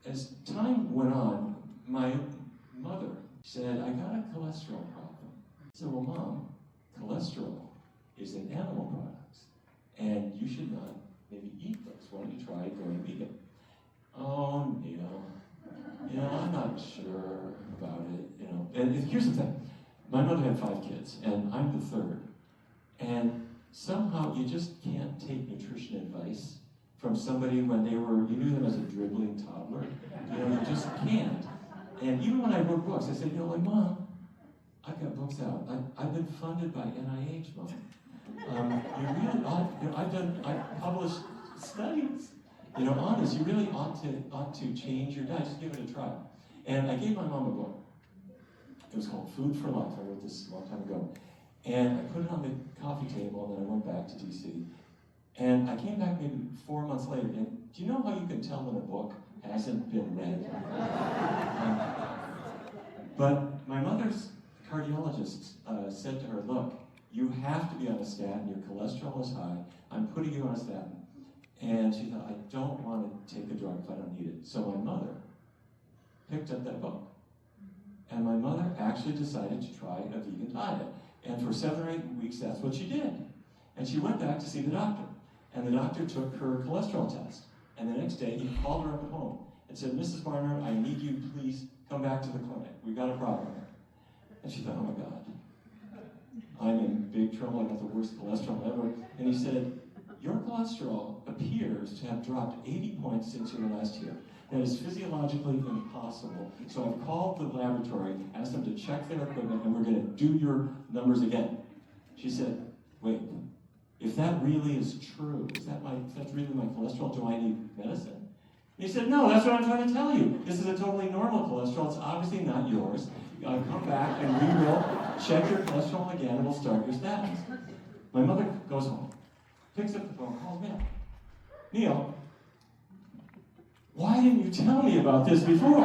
as time went on, my mother said, I got a cholesterol problem. I said, well, Mom, cholesterol is in animal products, and you should not maybe eat those. Why don't you try going vegan? Oh, Neal, I'm not sure about it, And here's the thing. My mother had 5 kids, and I'm the third. And somehow you just can't take nutrition advice from somebody when you knew them as a dribbling toddler. You just can't. And even when I wrote books, I said, Mom, I've got books out. I've been funded by NIH, Mom. You really ought, I've published studies, on this. You really ought to change your diet. Just give it a try. And I gave my mom a book. It was called Food for Life. I wrote this a long time ago. And I put it on the coffee table, and then I went back to DC. And I came back maybe 4 months later, and do you know how you can tell when a book hasn't been read? But my mother's cardiologist said to her, look, you have to be on a statin, your cholesterol is high, I'm putting you on a statin. And she thought, I don't want to take a drug if I don't need it. So my mother picked up that book. And my mother actually decided to try a vegan diet. And for 7 or 8 weeks, that's what she did. And she went back to see the doctor. And the doctor took her cholesterol test. And the next day, he called her up at home and said, Mrs. Barnard, I need you, please come back to the clinic. We've got a problem here. And she thought, oh my God, I'm in big trouble. I got the worst cholesterol ever. And he said, your cholesterol appears to have dropped 80 points since your last year. That is physiologically impossible. So I've called the laboratory, asked them to check their equipment, and we're going to do your numbers again. She said, wait, if that really is true, if that's really my cholesterol, do I need medicine? And he said, no, that's what I'm trying to tell you. This is a totally normal cholesterol. It's obviously not yours. Come back and we will check your cholesterol again and we'll start your statins. My mother goes home, picks up the phone, calls me up. Neal, why didn't you tell me about this before?